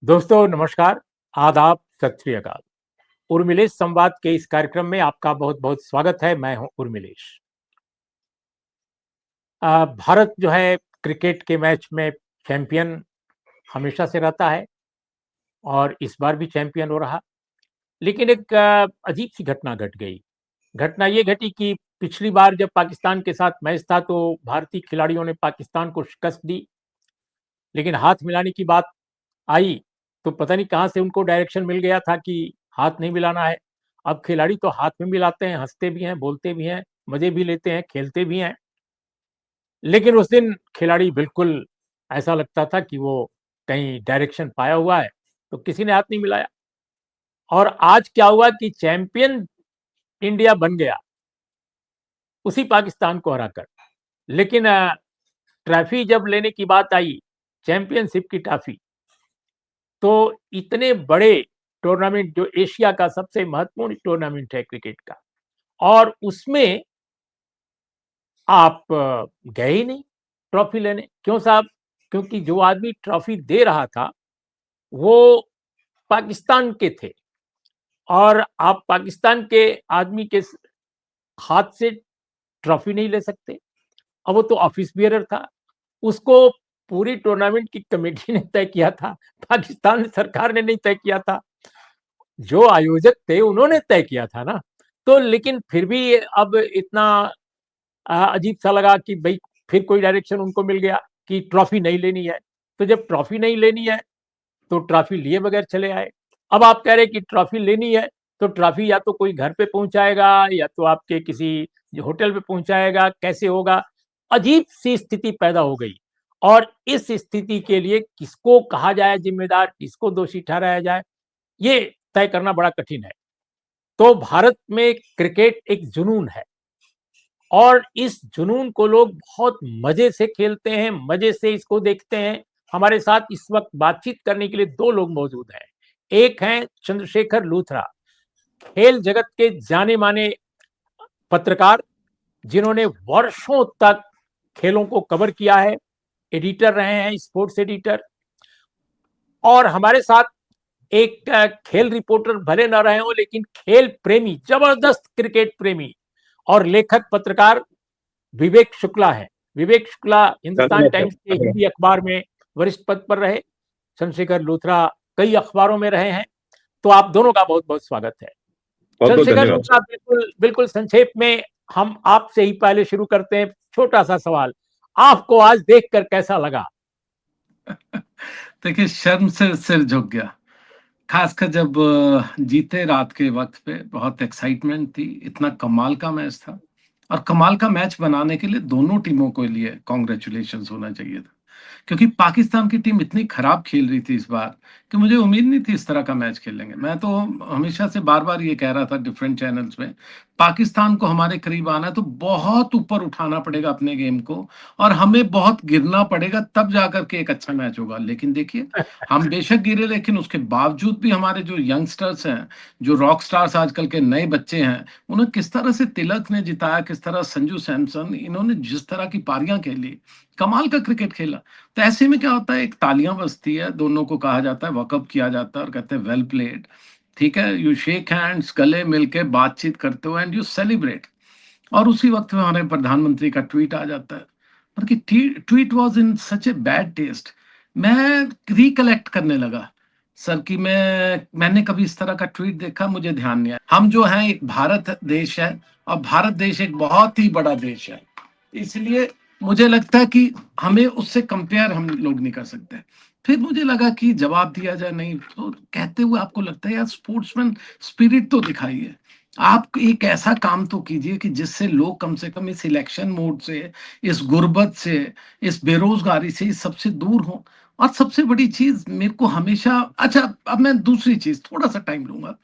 दोस्तों नमस्कार, आदाब, सत श्री अकाल। उर्मिलेश संवाद के इस कार्यक्रम में आपका बहुत-बहुत स्वागत है। मैं हूं उर्मिलेश। भारत जो है क्रिकेट के मैच में चैंपियन हमेशा से रहता है और इस बार भी चैंपियन हो रहा। लेकिन एक अजीब-सी घटना घट गई। घटना ये घटी कि पिछली बार जब पाकिस्तान के साथ मैच था तो भारतीय खिलाड़ियों ने पाकिस्तान को शिकस्त दी, लेकिन हाथ मिलाने की बात आई, तो पता नहीं कहाँ से उनको डायरेक्शन मिल गया था कि हाथ नहीं मिलाना है। अब खिलाड़ी तो हाथ में मिलाते हैं, हँसते भी हैं, बोलते भी हैं, मज़े भी लेते हैं, खेलते भी हैं। लेकिन उस दिन खिलाड़ी बिल्कुल ऐसा लगता था कि वो कहीं डायरेक्शन पाया हुआ है, तो किसी ने हाथ नहीं मिलाया। और आज क्या हुआ कि चैंपियन इंडिया बन गया, उसी पाकिस्तान को हराकर। लेकिन ट्रॉफी जब लेने की बात आई, चैंपियनशिप की ट्रॉफी, तो इतने बड़े टूर्नामेंट जो एशिया का सबसे महत्वपूर्ण टूर्नामेंट है क्रिकेट का और उसमें आप गए ही नहीं ट्रॉफी लेने। क्यों साहब? क्योंकि जो आदमी ट्रॉफी दे रहा था, वो पाकिस्तान के थे और आप पाकिस्तान के आदमी के हाथ से ट्रॉफी नहीं ले सकते। अब वो तो ऑफिस बियरर था। उसको पूरी टूर्नामेंट की कमेटी ने तय किया था, पाकिस्तान सरकार ने नहीं तय किया था। जो आयोजक थे उन्होंने तय किया था ना। तो लेकिन फिर भी अब इतना अजीब-सा लगा कि भई फिर कोई डायरेक्शन उनको मिल गया कि ट्रॉफी नहीं लेनी है। तो जब ट्रॉफी नहीं लेनी है, तो ट्रॉफी लिए बगैर चले आए। अब आप कह रहे हैं कि ट्रॉफी लेनी है, तो ट्रॉफी या तो कोई घर पे पहुँचाएगा या तो आपके किसी होटल पे पहुँचाएगा, कैसे होगा? अजीब-सी स्थिति पैदा हो गई और इस स्थिति के लिए किसको कहा जाए ज़िम्मेदार, किसको दोषी ठहराया जाए, ये तय करना बड़ा कठिन है। तो भारत में क्रिकेट एक जुनून है और इस जुनून को लोग बहुत मज़े से खेलते हैं, मज़े से इसको देखते हैं। हमारे साथ इस वक़्त बातचीत करने के लिए 2 लोग मौजूद हैं। एक हैं चंद्रशेखर लूथरा, खेल जगत के जाने-माने पत्रकार, जिन्होंने वर्षों तक खेलों को कवर किया है, एडिटर रहे हैं, स्पोर्ट्स एडिटर। और हमारे साथ एक खेल रिपोर्टर भले ना रहे हों, लेकिन खेल प्रेमी, जबरदस्त क्रिकेट प्रेमी और लेखक पत्रकार विवेक शुक्ला है। विवेक शुक्ला हिंदुस्तान धन्यवाद टाइम्स के सर। हिंदी अखबार में वरिष्ठ पद पर रहे। चंद्रशेखर लूथरा कई अखबारों में रहे हैं। तो आप दोनों का बहुत-बहुत स्वागत है। बहुत बहुत चंद्रशेखर धन्यवाद लूथरा, सर। बिल्कुल बिल्कुल संक्षेप में हम आपसे ही पहले शुरू करते हैं। छोटा-सा सवाल, आपको आज देखकर कैसा लगा? देखिए, शर्म से सिर झुक गया। खासकर जब जीते रात के वक्त पे बहुत एक्साइटमेंट थी। इतना कमाल का मैच था और कमाल का मैच बनाने के लिए दोनों टीमों के लिए कॉन्ग्रेचुलेशंस होना चाहिए था, क्योंकि पाकिस्तान की टीम इतनी खराब खेल रही थी इस बार कि मुझे उम्मीद नहीं थी इस तरह का मैच खेलेंगे। मैं तो हमेशा से बार बार ये कह रहा था डिफरेंट चैनल्स में, पाकिस्तान को हमारे करीब आना है तो बहुत ऊपर उठाना पड़ेगा अपने गेम को और हमें बहुत गिरना पड़ेगा, तब जाकर के एक अच्छा मैच होगा। लेकिन देखिए, हम बेशक गिरे, लेकिन उसके बावजूद भी हमारे जो यंगस्टर्स हैं, जो रॉक स्टार्स आजकल के नए बच्चे हैं, उन्हें किस तरह से तिलक ने जिताया, किस तरह संजू सैमसन, इन्होंने जिस तरह की पारियां खेली, कमाल का क्रिकेट खेला। तो ऐसे में क्या होता है, एक तालियां बजती है, दोनों को कहा जाता है, वकअप किया जाता है और कहते हैं वेल प्लेड। ठीक है, यू शेक हैंड्स, गले मिलके बातचीत करते हो एंड यू सेलिब्रेट। और उसी वक्त में हमारे प्रधानमंत्री का ट्वीट आ जाता है, मतलब कि tweet was in such a bad taste. मैं रिकलेक्ट करने लगा सर कि मैंने कभी इस तरह का ट्वीट देखा, मुझे ध्यान नहीं आया। हम जो है एक भारत देश है और भारत देश एक बहुत ही बड़ा देश है, इसलिए मुझे लगता है कि हमें उससे कंपेयर हम लोग नहीं कर सकते। फिर मुझे लगा कि जवाब दिया जाए, नहीं तो कहते हुए आपको लगता है यार, स्पोर्ट्समैन स्पिरिट तो दिखाइए। आप एक ऐसा काम तो कीजिए कि जिससे लोग कम से कम इस इलेक्शन मोड से, इस गुर्बत से, इस बेरोजगारी से, इस सबसे दूर हो। और सबसे बड़ी चीज मेरे को हमेशा, अच्छा अब मैं दूसरी चीज थोड़ा सा टाइम लूंगा।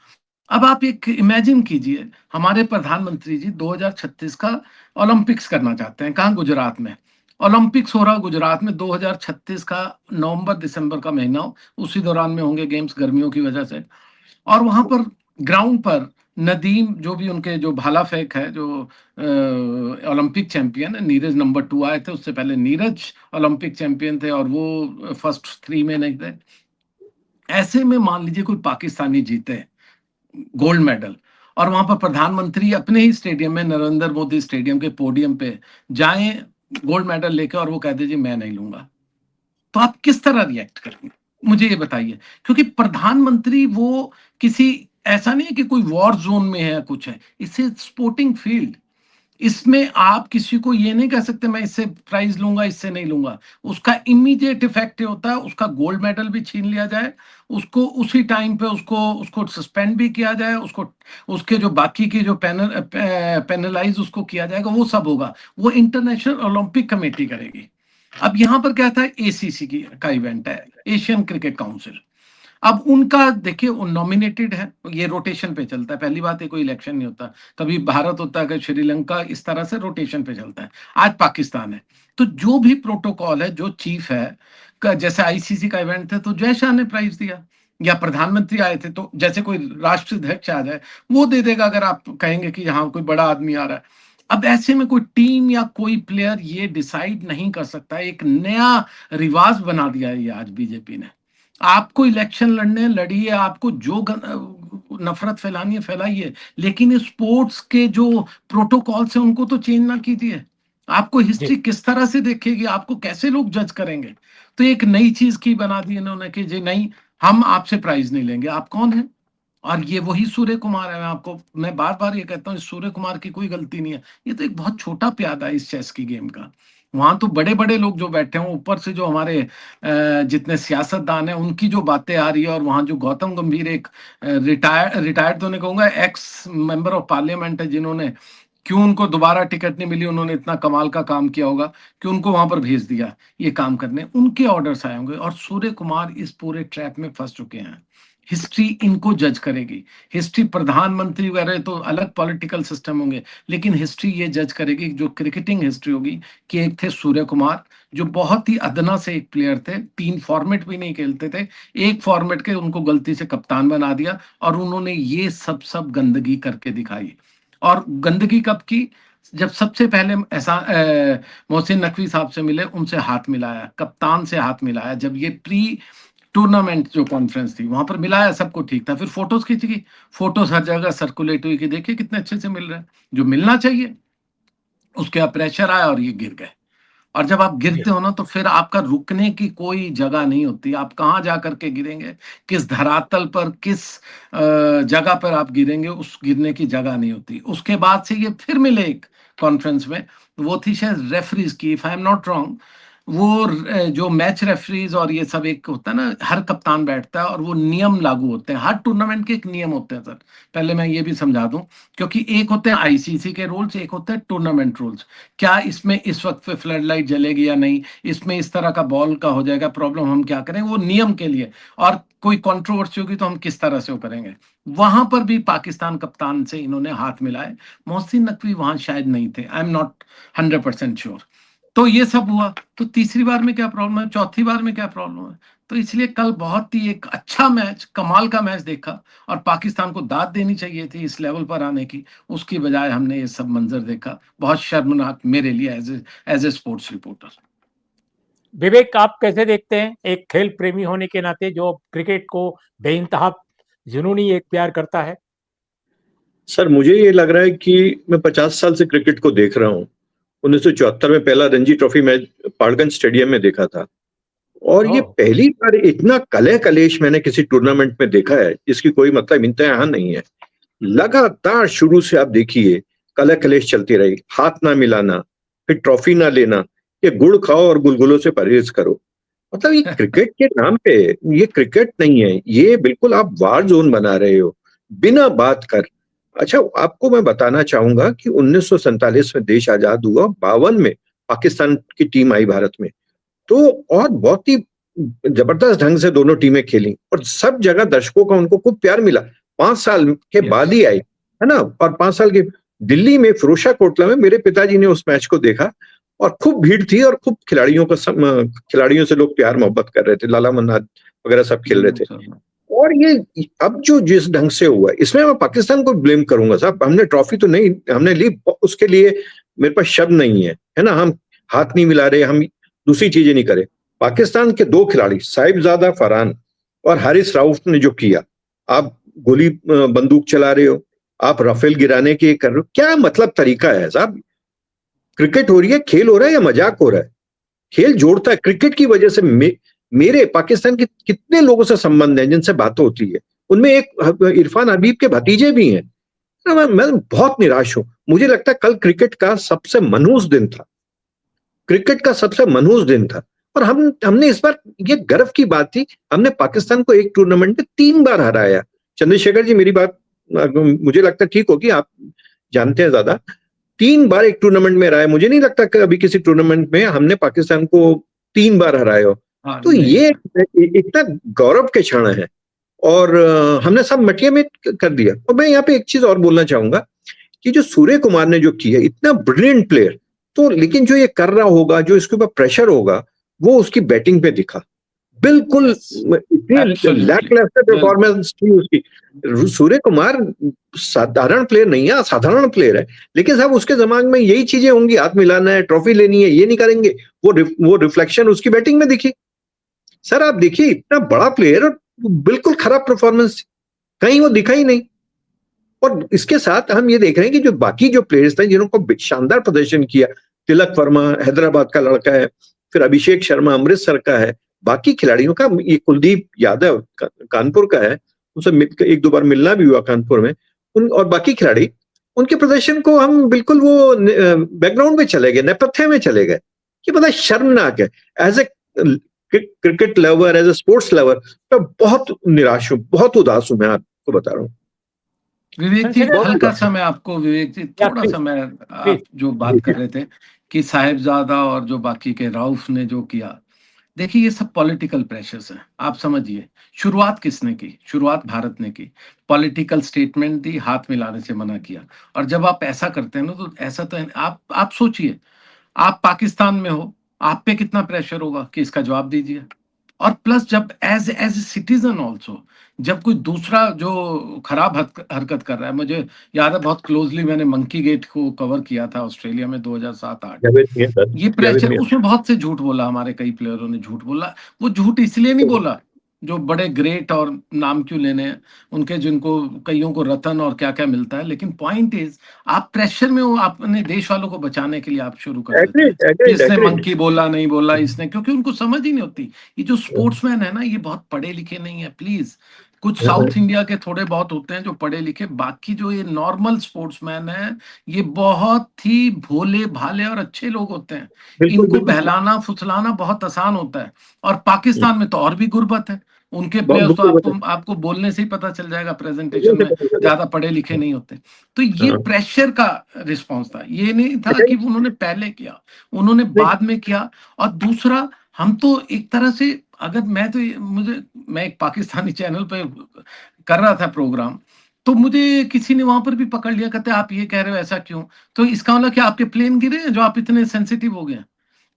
अब आप एक इमेजिन कीजिए, हमारे प्रधानमंत्री जी 2036 का ओलंपिक्स करना चाहते हैं, कहाँ? गुजरात में। ओलंपिक्स हो रहा गुजरात में 2036 का नवंबर दिसंबर का महीना हो, उसी दौरान में होंगे गेम्स गर्मियों की वजह से। और वहां पर ग्राउंड पर नदीम, जो भी उनके जो भाला फेंक है, जो ओलंपिक चैंपियन है, नीरज नंबर 2 आए थे, उससे पहले नीरज ओलंपिक चैंपियन थे और वो फर्स्ट 3 में नहीं थे। ऐसे में मान लीजिए कोई पाकिस्तानी जीते गोल्ड मेडल, और वहां पर प्रधानमंत्री अपने ही स्टेडियम में, नरेंद्र मोदी स्टेडियम के पोडियम पे जाएं गोल्ड मेडल लेकर, और वो कह दीजिए मैं नहीं लूंगा, तो आप किस तरह रिएक्ट करेंगे? मुझे ये बताइए। क्योंकि प्रधानमंत्री वो किसी, ऐसा नहीं है कि कोई वॉर जोन में है, कुछ है, इसे स्पोर्टिंग फील्ड, इसमें आप किसी को ये नहीं कह सकते मैं इससे प्राइज लूंगा, इससे नहीं लूंगा। उसका इमीडिएट इफेक्ट होता है, उसका गोल्ड मेडल भी छीन लिया जाए, उसको उसी टाइम पे उसको उसको सस्पेंड भी किया जाए, उसको उसके जो बाकी की जो पेनलाइज उसको किया जाएगा, वो सब होगा, वो इंटरनेशनल ओलंपिक कमेटी करेगी। अब यहां पर क्या था, एसीसी की का इवेंट है, एशियन क्रिकेट काउंसिल। अब उनका देखिए वो नॉमिनेटेड है, ये रोटेशन पे चलता है, पहली बात है कोई इलेक्शन नहीं होता, कभी भारत होता है, कभी श्रीलंका, इस तरह से रोटेशन पे चलता है। आज पाकिस्तान है, तो जो भी प्रोटोकॉल है, जो चीफ है जैसे आईसीसी का इवेंट है तो जय शाह ने प्राइज दिया, या प्रधानमंत्री आए थे तो जैसे कोई राष्ट्राध्यक्ष आ जाए वो दे देगा, अगर आप कहेंगे कि हाँ कोई बड़ा आदमी आ रहा है। अब ऐसे में कोई टीम या कोई प्लेयर ये डिसाइड नहीं कर सकता, एक नया रिवाज बना दिया है ये आज बीजेपी ने। आपको इलेक्शन लड़ने लड़िए, आपको जो नफरत फैलानी है फैलाइए, लेकिन स्पोर्ट्स के जो प्रोटोकॉल्स हैं उनको तो चेंज ना कीजिए। आपको जी हिस्ट्री किस तरह से देखेगी, आपको कैसे लोग जज करेंगे? तो एक नई चीज की बना दी इन्होंने कि जी नहीं, हम आपसे प्राइज नहीं लेंगे। आप कौन है? और ये वही सूर्य कुमार है। मैं बार बार ये कहता हूँ, इस सूर्य कुमार की कोई गलती नहीं है, ये तो एक बहुत छोटा प्यादा है इस चेस की गेम का। वहां तो बड़े बड़े लोग जो बैठे हों, ऊपर से जो हमारे जितने सियासतदान हैं उनकी जो बातें आ रही है, और वहां जो गौतम गंभीर एक रिटायर्ड तो नहीं कहूंगा, एक्स मेंबर ऑफ पार्लियामेंट है, जिन्होंने, क्यों उनको दोबारा टिकट नहीं मिली, उन्होंने इतना कमाल का काम किया होगा कि उनको वहां पर भेज दिया ये काम करने, उनके ऑर्डर्स आए होंगे, और सूर्य कुमार इस पूरे ट्रैप में फंस चुके हैं। हिस्ट्री इनको जज करेगी। हिस्ट्री, प्रधानमंत्री वगैरह तो अलग पॉलिटिकल सिस्टम होंगे, लेकिन हिस्ट्री ये जज करेगी, जो क्रिकेटिंग हिस्ट्री होगी, कि एक थे सूर्य कुमार जो बहुत ही अदना से एक प्लेयर थे, 3 फॉर्मेट भी नहीं खेलते थे, एक फॉर्मेट के उनको गलती से कप्तान बना दिया, और उन्होंने ये सब सब गंदगी करके दिखाई। और गंदगी कब की? जब सबसे पहले ऐसा मोहसिन नकवी साहब से मिले, उनसे हाथ मिलाया, कप्तान से हाथ मिलाया, जब ये प्री टूर्नामेंट जो कॉन्फ्रेंस थी वहां पर मिलाया, सब कुछ ठीक था, फिर फोटोज खींची, फोटोज हर जगह सर्कुलेट हुई कि देखिए कितने अच्छे से मिल रहे हैं, जो मिलना चाहिए। उसके बाद प्रेशर आया और ये गिर गए। और जब आप जी गिरते हो ना, तो फिर आपका रुकने की कोई जगह नहीं होती, आप कहाँ जा करके गिरेंगे, किस धरातल पर, किस जगह पर आप गिरेंगे, उस गिरने की जगह नहीं होती। उसके बाद से ये फिर मिले एक कॉन्फ्रेंस में, वो थी शायद रेफरीज की, if I am not wrong. वो जो मैच रेफरीज और ये सब, एक होता है ना, हर कप्तान बैठता है और वो नियम लागू होते हैं, हर टूर्नामेंट के एक नियम होते हैं सर। पहले मैं ये भी समझा दूं, क्योंकि एक होते हैं आईसीसी के रूल्स, एक होते हैं टूर्नामेंट रूल्स। क्या इसमें इस वक्त पे फ्लड लाइट जलेगी या नहीं, इसमें इस तरह का बॉल का हो जाएगा प्रॉब्लम, हम क्या करें, वो नियम के लिए। और कोई कंट्रोवर्सी होगी तो हम किस तरह से वो करेंगे। वहां पर भी पाकिस्तान कप्तान से इन्होंने हाथ मिलाए। मोहसिन नकवी वहां शायद नहीं थे, आई एम नॉट 100% श्योर। तो ये सब हुआ, तो तीसरी बार में क्या प्रॉब्लम है, चौथी बार में क्या प्रॉब्लम है? तो इसलिए कल बहुत ही एक अच्छा मैच, कमाल का मैच देखा, और पाकिस्तान को दाद देनी चाहिए थी इस लेवल पर आने की, उसकी बजाय हमने ये सब मंजर देखा, बहुत शर्मनाक मेरे लिए एज ए स्पोर्ट्स रिपोर्टर। विवेक, आप कैसे देखते हैं एक खेल प्रेमी होने के नाते जो क्रिकेट को बेइंतहा जुनूनी एक प्यार करता है? सर मुझे ये लग रहा है कि मैं 50 साल से क्रिकेट को देख रहा हूँ। 1974 में पहला रणजी ट्रॉफी मैच पाड़गंज स्टेडियम में देखा था, और ये ओह पहली बार इतना कलह कलेश मैंने किसी टूर्नामेंट में देखा है जिसकी कोई मतलब इंतहा नहीं है। लगातार शुरू से आप देखिए, कलह कलेश चलती रही, हाथ ना मिलाना, फिर ट्रॉफी ना लेना, ये गुड़ खाओ और गुलगुलों से परहेज करो। मतलब ये क्रिकेट के नाम पे, ये क्रिकेट नहीं है, ये बिल्कुल आप वार जोन बना रहे हो बिना बात कर। अच्छा, आपको मैं बताना चाहूंगा कि 1947 में देश आजाद हुआ, 52 में पाकिस्तान की टीम आई भारत में, तो और बहुत ही जबरदस्त ढंग से दोनों टीमें खेली, और सब जगह दर्शकों का उनको खूब प्यार मिला। 5 साल के बाद यस ही आई, है ना। और 5 साल की दिल्ली में फिरोजशाह कोटला में मेरे पिताजी ने उस मैच को देखा, और खूब भीड़ थी, और खूब खिलाड़ियों से लोग प्यार मोहब्बत कर रहे थे, लाला मन्नाद वगैरह सब खेल रहे थे। और ये अब जो जिस ढंग से हुआ, इसमें मैं पाकिस्तान को ब्लेम करूंगा साहब। हमने ट्रॉफी तो नहीं हमने ली, उसके लिए मेरे पास शब्द नहीं है ना। हम हाथ नहीं मिला रहे, हम दूसरी चीजें नहीं करे। पाकिस्तान के 2 खिलाड़ी साहिबजादा फरहान, और हारिस राउफ ने जो किया, आप गोली बंदूक चला रहे हो, आप राफेल गिराने के कर रहे हो, क्या मतलब तरीका है साहब? क्रिकेट हो रही है, खेल हो रहा है या मजाक हो रहा है? खेल जोड़ता है। क्रिकेट की वजह से मेरे पाकिस्तान के कितने लोगों से संबंध है जिनसे बात होती है, उनमें एक इरफान हबीब के भतीजे भी हैं। मैं बहुत निराश हूं। मुझे लगता है कल क्रिकेट का सबसे मनहूस दिन था, क्रिकेट का सबसे मनहूस दिन था। और हमने इस बार, ये गर्व की बात थी, हमने पाकिस्तान को एक टूर्नामेंट में 3 बार हराया। चंद्रशेखर जी, मेरी बात मुझे लगता है ठीक होगी, आप जानते हैं ज्यादा। 3 बार एक टूर्नामेंट में हराया, मुझे नहीं लगता कि अभी किसी टूर्नामेंट में हमने पाकिस्तान को 3 बार हराया हो। हाँ, तो नहीं। ये इतना गौरव के क्षण है, और हमने सब मटिया में कर दिया। और मैं यहाँ पे एक चीज और बोलना चाहूंगा कि जो सूर्य कुमार ने जो किया, इतना ब्रिलियंट प्लेयर, तो लेकिन जो ये कर रहा होगा, जो इसके ऊपर प्रेशर होगा, वो उसकी बैटिंग पे दिखा। बिल्कुल इतनी एब्सोल्युटली, लैकलस्टर बिल्कुल। परफॉर्मेंस थी उसकी। सूर्य कुमार साधारण प्लेयर नहीं है, असाधारण प्लेयर है। लेकिन साहब उसके दिमाग में यही चीजें होंगी, हाथ मिलाना है, ट्रॉफी लेनी है, ये नहीं करेंगे। वो रिफ्लेक्शन उसकी बैटिंग में दिखी। सर आप देखिए, इतना बड़ा प्लेयर और बिल्कुल खराब परफॉर्मेंस, कहीं वो दिखा ही नहीं। और इसके साथ हम ये देख रहे हैं कि जो बाकी जो प्लेयर्स थे जिन्होंने शानदार प्रदर्शन किया, तिलक वर्मा हैदराबाद का लड़का है, फिर अभिषेक शर्मा अमृतसर का है, बाकी खिलाड़ियों का, ये कुलदीप यादव कानपुर का है, उनसे एक दो बार मिलना भी हुआ कानपुर में। और बाकी खिलाड़ी, उनके प्रदर्शन को हम बिल्कुल वो बैकग्राउंड में चले गए, नेपथ्य में चले गए। ये बड़ा शर्मनाक है। As a cricket lover, as a sports lover, मैं बहुत निराश हूँ, बहुत उदास हूं, मैं आपको बता रहा हूँ। विवेक जी, चंद्रशेखर हल्का साहब, सा मैं आपको, विवेक जी या थोड़ा सा प्लीज, मैं, प्लीज। आप जो बात कर रहे थे कि साहिबजादा और जो बाकी के राउफ ने जो किया, देखिए ये सब पॉलिटिकल प्रेशर्स हैं, आप समझिए। शुरुआत किसने की? शुरुआत भारत ने की। पॉलिटिकल स्टेटमेंट दी, हाथ मिलाने से मना किया। और जब आप ऐसा करते हैं ना, तो ऐसा तो आप सोचिए, आप पाकिस्तान में हो, आप पे कितना प्रेशर होगा कि इसका जवाब दीजिए। और प्लस जब as as a citizen also, जब कोई दूसरा जो खराब हरकत कर रहा है, मुझे याद है बहुत क्लोजली, मैंने मंकी गेट को कवर किया था ऑस्ट्रेलिया में 2007-8। जावेद मियां सर, ये जावेद प्रेशर, मियां। उसमें बहुत से झूठ बोला, हमारे कई प्लेयरों ने झूठ बोला। वो झूठ इसलिए नहीं बोला, जो बड़े ग्रेट और नाम क्यों लेने हैं उनके, जिनको कईयों को रतन और क्या क्या मिलता है, लेकिन पॉइंट इज, आप प्रेशर में हो, आप अपने देश वालों को बचाने के लिए आप शुरू कर देते हैं एग्रीड, कि एग्रीड, इसने एग्रीड। मंकी बोला, नहीं बोला इसने, क्योंकि उनको समझ ही नहीं होती। ये जो स्पोर्ट्समैन है ना, ये बहुत पढ़े लिखे नहीं है, प्लीज। कुछ साउथ इंडिया के थोड़े बहुत होते हैं जो पढ़े लिखे, बाकी जो ये नॉर्मल स्पोर्ट्समैन है, ये बहुत ही भोले भाले और अच्छे लोग होते हैं। बिल्कुल, इनको बिल्कुल। बहलाना फुसलाना बहुत आसान होता है। और पाकिस्तान में तो और भी गुर्बत है, उनके बहुत प्लेयर्स तो बिल्कुल बताएं। आपको बोलने से ही पता चल जाएगा, प्रेजेंटेशन बिल्कुल से में पता चला। ज्यादा पढ़े लिखे नहीं होते। तो ये हाँ, प्रेशर का रिस्पॉन्स था, ये नहीं था अच्छा, कि उन्होंने पहले किया, उन्होंने नहीं, बाद में किया। और दूसरा, हम तो एक तरह से, अगर मैं तो मैं एक पाकिस्तानी चैनल पे कर रहा था प्रोग्राम, तो मुझे किसी ने वहां पर भी पकड़ लिया, कहते आप ये कह रहे हो, ऐसा क्यों? तो इसका मतलब कि आपके प्लेन गिरे हैं जो आप इतने सेंसिटिव हो गए?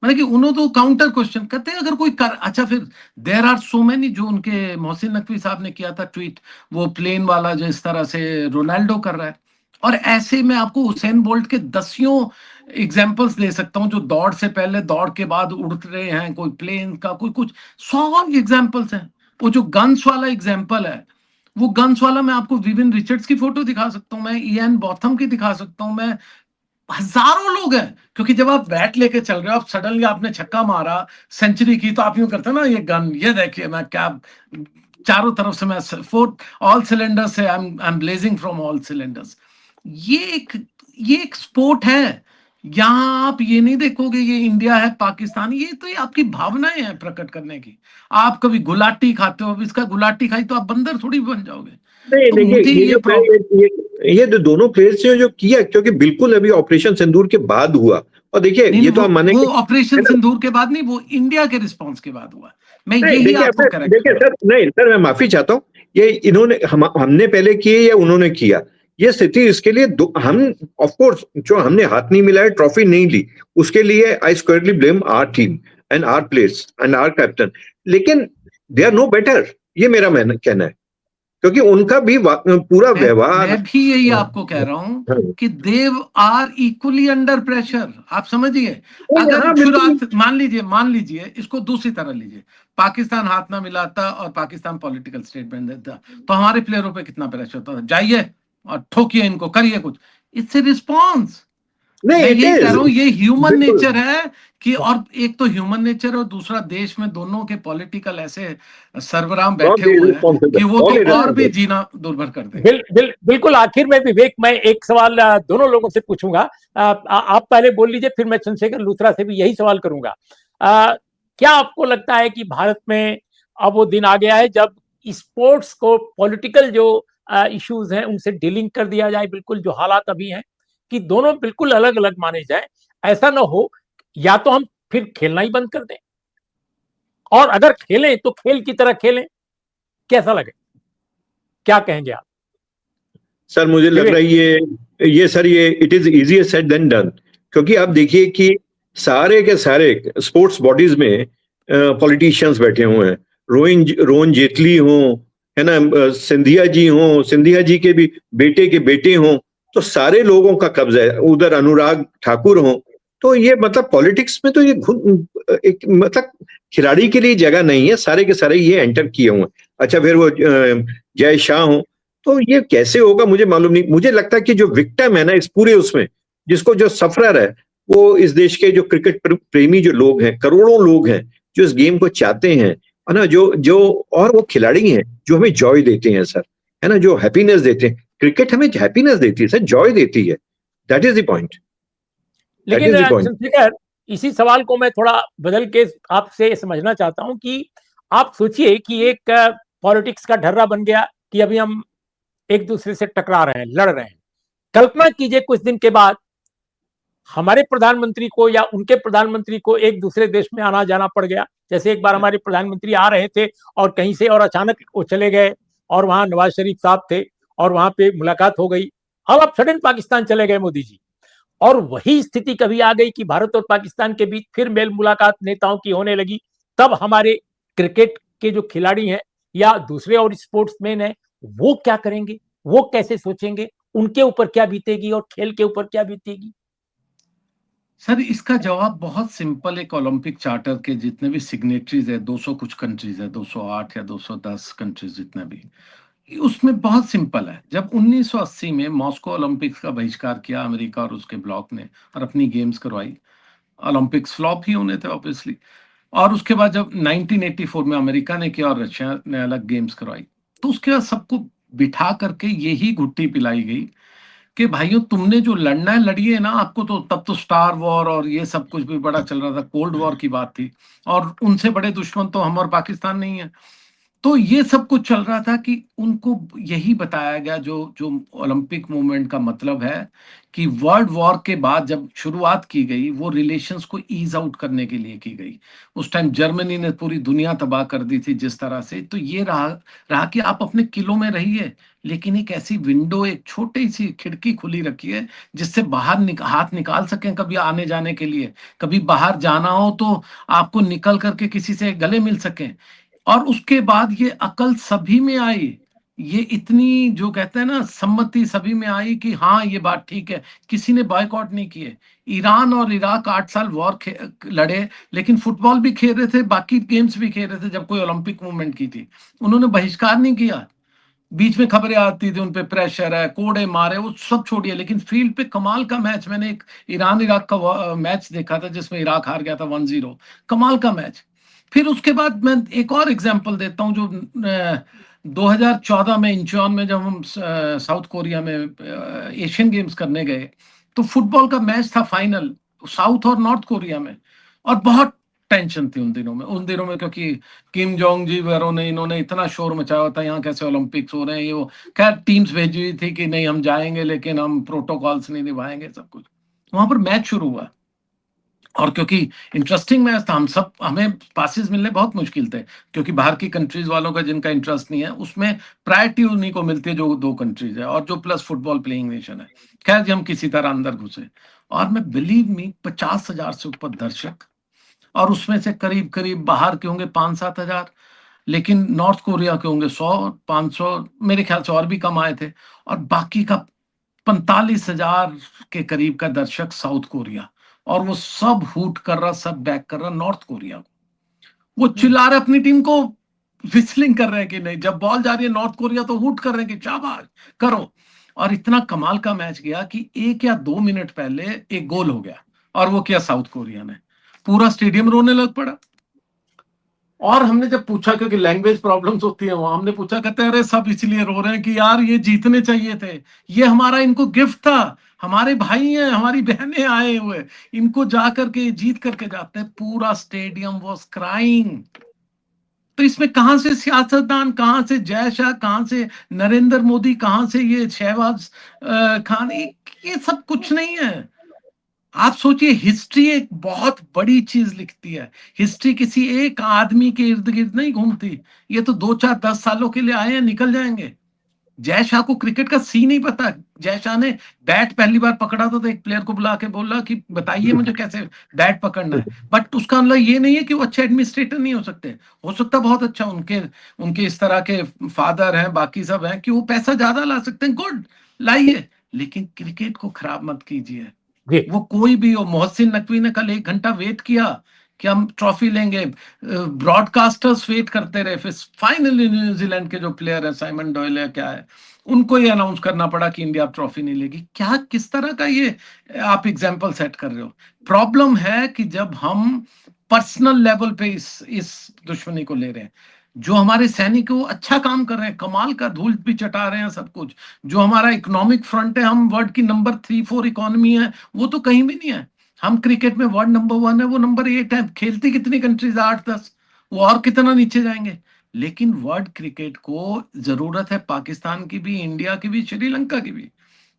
मतलब कि उन्होंने तो काउंटर क्वेश्चन कहते हैं, अगर कोई कर, अच्छा फिर देर आर सो मेनी, जो उनके मोहसिन नकवी साहब ने किया था ट्वीट, वो प्लेन वाला जो इस तरह से रोनाल्डो कर रहा है। और ऐसे में आपको हुसैन बोल्ट के दसियों एग्जाम्पल्स दे सकता हूं, जो दौड़ से पहले, दौड़ के बाद उड़ रहे हैं, कोई प्लेन का, कोई कुछ, 100 एग्जाम्पल्स हैं। वो जो गन्स वाला एग्जाम्पल है, वो गन्स वाला मैं आपको विविन रिचर्ड्स की फोटो दिखा सकता हूँ, मैं इयान बॉथम की दिखा सकता हूँ, मैं हजारों लोग हैं। क्योंकि जब आप बैट लेके चल रहे हो, आप सडनली आपने छक्का मारा, सेंचुरी की, तो आप यूं करते हैं ना, ये गन, ये देखिए मैं क्या, चारों तरफ से मैं फोर ऑल सिलेंडर्स से, I am blazing from all cylinders. ये एक ये एक स्पोर्ट है। यहाँ आप ये नहीं देखोगे ये इंडिया है पाकिस्तान, ये आपकी भावनाएं हैं प्रकट करने की। आप कभी गुलाटी खाते हो, अब इसका गुलाटी खाई तो आप बंदर थोड़ी बन जाओगे। नहीं, तो देखिए, मुझे ये ये जो ये जो दोनों प्लेयर्स ने जो किया, क्योंकि बिल्कुल अभी ऑपरेशन सिंदूर के बाद हुआ। और देखिए, नहीं ये नहीं, तो हम वो मानेंगे, है ऑपरेशन ना? सिंदूर के बाद नहीं, वो इंडिया के रिस्पांस के बाद हुआ। मैं नहीं, यही देखिए, आपको अपने करेक्ट देखिए कर रहा सर, नहीं सर, मैं माफी चाहता हूँ। ये इन्होंने हमने पहले किए या उन्होंने किया, ये स्थिति इसके लिए हम, ऑफ कोर्स, जो हमने हाथ नहीं मिलाया, ट्रॉफी नहीं ली, उसके लिए I squarely blame our team and our players and our captain. लेकिन दे आर नो बेटर, ये मेरा कहना है। क्योंकि उनका भी पूरा व्यवहार। मैं भी यही आपको कह रहा हूं कि देव आर इक्वली अंडर प्रेशर। आप समझिए, अगर हाँ बिल्कुल। शुरुआत मान लीजिए इसको दूसरी तरह लीजिए, पाकिस्तान हाथ ना मिलाता और पाकिस्तान पॉलिटिकल स्टेटमेंट देता, तो हमारे प्लेयरों पे कितना प्रेशर होता, जाइए और ठोकिए इनको, करिए कुछ। It's a response. नहीं, मैं इट यही कह इज रहा हूं, ये ह्यूमन बिल्कुल। नेचर है कि, और एक तो ह्यूमन नेचर और दूसरा देश में दोनों के पॉलिटिकल ऐसे सरबराम बैठे हुए हैं कि वो तो और भी जीना दुर्भर कर देंगे। बिल्कुल आखिर में विवेक, मैं एक सवाल दोनों लोगों से पूछूंगा। आप पहले बोल लीजिए, फिर मैं चंद्रशेखर लूथरा से भी यही सवाल करूंगा। क्या आपको लगता है कि भारत में अब वो दिन आ गया है जब स्पोर्ट्स को पॉलिटिकल जो इश्यूज हैं उनसे डीलिंग कर दिया जाए, बिल्कुल जो हालात अभी हैं कि दोनों बिल्कुल अलग अलग माने जाए? ऐसा ना हो या तो हम फिर खेलना ही बंद कर दें, और अगर खेलें तो खेल की तरह खेलें। कैसा लगे, क्या कहेंगे आप? सर मुझे लग रहा है ये सर ये it is easier said than done, क्योंकि आप देखिए कि सारे के सारे स्पोर्ट्स बॉडीज में पॉलिटिशियंस बैठे हुए हैं। रोहन जेटली हो, है ना, सिंधिया जी हो, सिंधिया जी के बेटे हों, तो सारे लोगों का कब्जा है। उधर अनुराग ठाकुर हो, तो ये मतलब पॉलिटिक्स में तो ये एक मतलब खिलाड़ी के लिए जगह नहीं है, सारे के सारे ये एंटर किए हुए हैं। अच्छा, फिर वो जय शाह हो, तो ये कैसे होगा मुझे मालूम नहीं। मुझे लगता है कि जो विक्टिम है ना इस पूरे उसमें, जिसको जो सफरर है, वो इस देश के जो क्रिकेट प्रेमी जो लोग हैं, करोड़ों लोग हैं जो इस गेम को चाहते हैं, है ना, जो जो और वो खिलाड़ी हैं जो हमें जॉय देते हैं सर, है ना, जो हैप्पीनेस देते हैं। क्रिकेट हमें हैप्पीनेस देती है सर, जॉय देती है। That is the point. That लेकिन इज द पॉइंट। चंद्रशेखर, इसी सवाल को मैं थोड़ा बदल के आपसे समझना चाहता हूं कि आप सोचिए कि एक पॉलिटिक्स का ढर्रा बन गया कि अभी हम एक दूसरे से टकरा रहे हैं, लड़ रहे हैं। कल्पना कीजिए कुछ दिन के बाद हमारे प्रधानमंत्री को या उनके प्रधानमंत्री को एक दूसरे देश में आना जाना पड़ गया। जैसे एक बार हमारे प्रधानमंत्री आ रहे थे और कहीं से और अचानक वो चले गए, और वहां नवाज शरीफ साहब थे और वहां पे मुलाकात हो गई। अब सडन पाकिस्तान चले गए मोदी जी, और वही स्थिति कभी आ गई कि भारत और पाकिस्तान के बीच फिर मेल मुलाकात नेताओं की होने लगी। तब हमारे क्रिकेट के जो खिलाड़ी हैं या दूसरे और स्पोर्ट्समैन हैं, वो क्या करेंगे, वो कैसे सोचेंगे, उनके ऊपर क्या बीतेगी और खेल के ऊपर क्या बीतेगी? सर इसका जवाब बहुत सिंपल, एक ओलंपिक चार्टर के जितने भी सिग्नेटरीज है, 200 कुछ कंट्रीज है, 208 या 210 कंट्रीज जितने भी, उसमें बहुत सिंपल है। जब 1980 में मॉस्को ओलंपिक्स का बहिष्कार किया अमेरिका और उसके ब्लॉक ने और अपनी गेम्स करवाई, ओलंपिक्स फ्लॉप ही होने थे ऑब्वियसली। और उसके बाद जब 1984 में अमेरिका ने किया और रशिया ने अलग गेम्स करवाई, तो उसके बाद सबको बिठा करके यही घुट्टी पिलाई गई कि भाइयों तुमने जो लड़ना है लड़िए ना। आपको तो तब तो स्टार वॉर और ये सब कुछ भी बड़ा चल रहा था, कोल्ड वॉर की बात थी, और उनसे बड़े दुश्मन तो हम और पाकिस्तान नहीं है। तो ये सब कुछ चल रहा था कि उनको यही बताया गया, जो जो ओलंपिक मूवमेंट का मतलब है कि वर्ल्ड वॉर के बाद जब शुरुआत की गई, वो रिलेशंस को ईज आउट करने के लिए की गई। उस टाइम जर्मनी ने पूरी दुनिया तबाह कर दी थी जिस तरह से, तो ये रहा कि आप अपने किलों में रहिए, लेकिन एक ऐसी विंडो, एक छोटी सी खिड़की खुली रखिए जिससे बाहर हाथ निकाल सकें कभी आने जाने के लिए, कभी बाहर जाना हो तो आपको निकल करके किसी से गले मिल सकें। और उसके बाद ये अकल सभी में आई, ये इतनी जो कहते हैं ना सम्मति सभी में आई कि हाँ ये बात ठीक है। किसी ने बॉयकॉट नहीं किए। ईरान और इराक 8 साल वॉर लड़े, लेकिन फुटबॉल भी खेल रहे थे, बाकी गेम्स भी खेल रहे थे जब कोई ओलंपिक मूवमेंट की थी। उन्होंने बहिष्कार नहीं किया। बीच में खबरें आती थी उन पे प्रेशर है, कोड़े मारे, वो सब छोड़िए, लेकिन फील्ड पे कमाल का मैच, मैंने एक ईरान इराक का मैच देखा था जिसमें इराक हार गया था 1-0। कमाल का मैच। फिर उसके बाद मैं एक और एग्जांपल देता हूं, जो 2014 में इंचॉन में जब हम साउथ कोरिया में एशियन गेम्स करने गए, तो फुटबॉल का मैच था फाइनल, साउथ और नॉर्थ कोरिया में। और बहुत टेंशन थी उन दिनों में क्योंकि किम जोंग जी वगैरह ने, इन्होंने इतना शोर मचाया था यहाँ कैसे ओलंपिक्स हो रहे हैं, ये वो। खैर टीम्स भेजी हुई थी कि नहीं हम जाएंगे लेकिन हम प्रोटोकॉल्स नहीं निभाएंगे, सब कुछ। वहां पर मैच शुरू हुआ, और क्योंकि इंटरेस्टिंग मैच था, हमें पासेस मिलने बहुत मुश्किल थे, क्योंकि बाहर की कंट्रीज वालों का जिनका इंटरेस्ट नहीं है उसमें प्रायोरिटी उन्हीं को मिलती है जो दो कंट्रीज है और जो प्लस फुटबॉल प्लेइंग नेशन है। खैर जी हम किसी तरह अंदर घुसे, और मैं बिलीव मी 50,000 से ऊपर दर्शक, और उसमें से करीब करीब बाहर के होंगे 5-7 हजार। लेकिन नॉर्थ कोरिया के होंगे 100-500, मेरे ख्याल से और भी कम आए थे, और बाकी का 45,000 के करीब का दर्शक साउथ कोरिया, और वो सब हूट कर रहा, सब बैक कर रहा नॉर्थ कोरिया को। वो चिल्ला रहे अपनी टीम को, विस्लिंग कर रहे हैं कि नहीं, जब बॉल जा रही है नॉर्थ कोरिया तो हूट कर रहे हैं कि शाबाश करो। और इतना कमाल का मैच गया कि 1 या 2 मिनट पहले एक गोल हो गया, और वो किया साउथ कोरिया ने, पूरा स्टेडियम रोने लग पड़ा। और हमने जब पूछा, क्योंकि लैंग्वेज प्रॉब्लम्स होती है वहां, हमने पूछा, कहते हैं अरे सब इसलिए रो रहे हैं कि यार ये जीतने चाहिए थे, ये हमारा इनको गिफ्ट था, हमारे भाई हैं, हमारी बहनें आए हुए, इनको जा करके जीत करके जाते हैं। पूरा स्टेडियम वाज क्राइंग। तो इसमें कहां से सियासतदान, कहां से जय शाह, कहां से नरेंद्र मोदी, कहां से ये शहबाज खान, ये सब कुछ नहीं है। आप सोचिए, हिस्ट्री एक बहुत बड़ी चीज लिखती है। हिस्ट्री किसी एक आदमी के इर्द गिर्द नहीं घूमती। ये तो 2-4-10 सालों के लिए आए हैं, निकल जाएंगे। जय शाह को क्रिकेट का सी नहीं पता। जय शाह ने बैट पहली बार पकड़ा था तो एक प्लेयर को बुला के बोला कि बताइए मुझे कैसे बैट पकड़ना है, बट उसका मतलब ये नहीं है कि वो अच्छे एडमिनिस्ट्रेटर नहीं हो सकते। हो सकता बहुत अच्छा, उनके उनके इस तरह के फादर हैं, बाकी सब हैं कि वो पैसा ज्यादा ला सकते हैं, गुड, लाइए, लेकिन क्रिकेट को खराब मत कीजिए। जी वो कोई भी हो, मोहसिन नकवी ने कल 1 घंटा वेट किया कि हम ट्रॉफी लेंगे, ब्रॉडकास्टर्स वेट करते रहे, फिर फाइनली न्यूजीलैंड के जो प्लेयर है, साइमन डॉयल है क्या है, उनको ये अनाउंस करना पड़ा कि इंडिया ट्रॉफी नहीं लेगी। क्या, किस तरह का ये आप एग्जाम्पल सेट कर रहे हो? प्रॉब्लम है कि जब हम पर्सनल लेवल पे इस दुश्मनी को ले रहे हैं। जो हमारे सैनिक वो अच्छा काम कर रहे हैं, कमाल का, धूल भी चटा रहे हैं सब कुछ। जो हमारा इकोनॉमिक फ्रंट है, हम वर्ल्ड की नंबर 3-4 इकोनॉमी है, वो तो कहीं भी नहीं है। हम क्रिकेट में वर्ल्ड नंबर 1 है, वो नंबर 8 है। खेलती कितनी कंट्रीज, 8-10, वो और कितना नीचे जाएंगे। लेकिन वर्ल्ड क्रिकेट को जरूरत है पाकिस्तान की भी, इंडिया की भी, श्रीलंका की भी,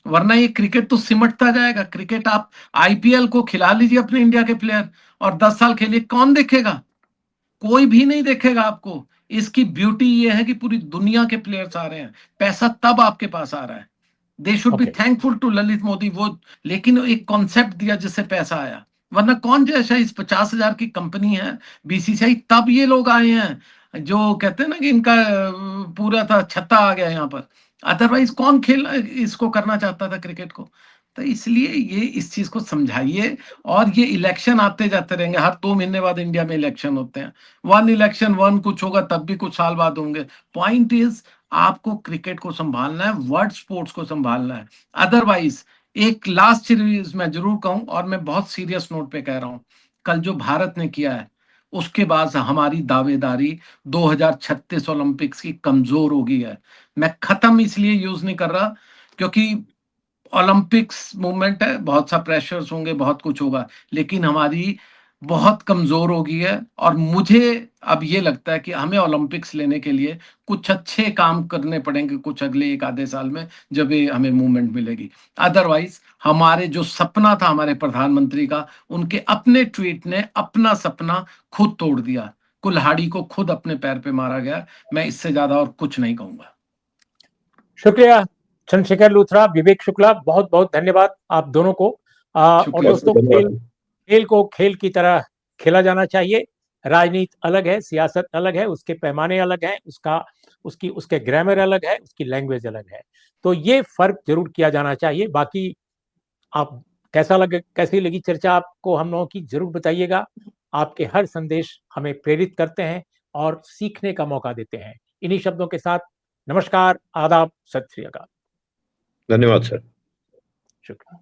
वरना ये क्रिकेट तो सिमटता जाएगा। क्रिकेट आप आईपीएल को खिला लीजिए अपने इंडिया के प्लेयर, और 10 साल खेलिए, कौन देखेगा? कोई भी नहीं देखेगा आपको। इसकी ब्यूटी ये है कि पूरी दुनिया के प्लेयर्स आ रहे हैं, पैसा तब आपके पास आ रहा है। They should be okay thankful to Lalit Modi, वो लेकिन एक कॉन्सेप्ट दिया जिससे पैसा आया, वरना कौन जैसा, इस 50,000 की कंपनी है बीसीसीआई, तब ये लोग आए हैं जो कहते हैं ना कि इनका पूरा था, छत्ता आ गया यहाँ पर। अदरवाइज कौन खेल इसको करना चाहता था क्रिकेट को? तो इसलिए ये इस चीज को समझाइए। और ये इलेक्शन आते जाते रहेंगे, हर 2 महीने बाद इंडिया में इलेक्शन होते हैं, 1 इलेक्शन 1 कुछ होगा, तब भी कुछ साल बाद होंगे। पॉइंट इज, आपको क्रिकेट को संभालना है, वर्ल्ड स्पोर्ट्स को संभालना है। अदरवाइज, एक लास्ट चीज मैं जरूर कहूं, और मैं बहुत सीरियस नोट पे कह रहा हूं, कल जो भारत ने किया है, उसके बाद हमारी दावेदारी 2036 ओलंपिक्स की कमजोर हो गई है। मैं खत्म इसलिए यूज नहीं कर रहा क्योंकि ओलंपिक्स मूवमेंट है, बहुत सा प्रेशर्स होंगे, बहुत कुछ होगा, लेकिन हमारी बहुत कमजोर हो गई है। और मुझे अब ये लगता है कि हमें ओलंपिक्स लेने के लिए कुछ अच्छे काम करने पड़ेंगे कुछ अगले 1 आधे साल में, जब ये हमें मूवमेंट मिलेगी। अदरवाइज हमारे जो सपना था हमारे प्रधानमंत्री का, उनके अपने ट्वीट ने अपना सपना खुद तोड़ दिया। कुल्हाड़ी को खुद अपने पैर पे मारा गया। मैं इससे ज्यादा और कुछ नहीं कहूंगा। शुक्रिया चंद्रशेखर लूथरा, विवेक शुक्ला, बहुत बहुत धन्यवाद आप दोनों को। और शुक्रिया। दोस्तों, खेल को खेल की तरह खेला जाना चाहिए। राजनीति अलग है, सियासत अलग है, उसके पैमाने अलग हैं, उसके ग्रामर अलग है, उसकी लैंग्वेज अलग है। तो ये फर्क जरूर किया जाना चाहिए। बाकी आप कैसी लगी चर्चा आपको हम लोगों की, जरूर बताइएगा। आपके हर संदेश हमें प्रेरित करते हैं और सीखने का मौका देते हैं। इन्हीं शब्दों के साथ नमस्कार, आदाब, सत श्री अकाल। धन्यवाद सर। शुक्रिया।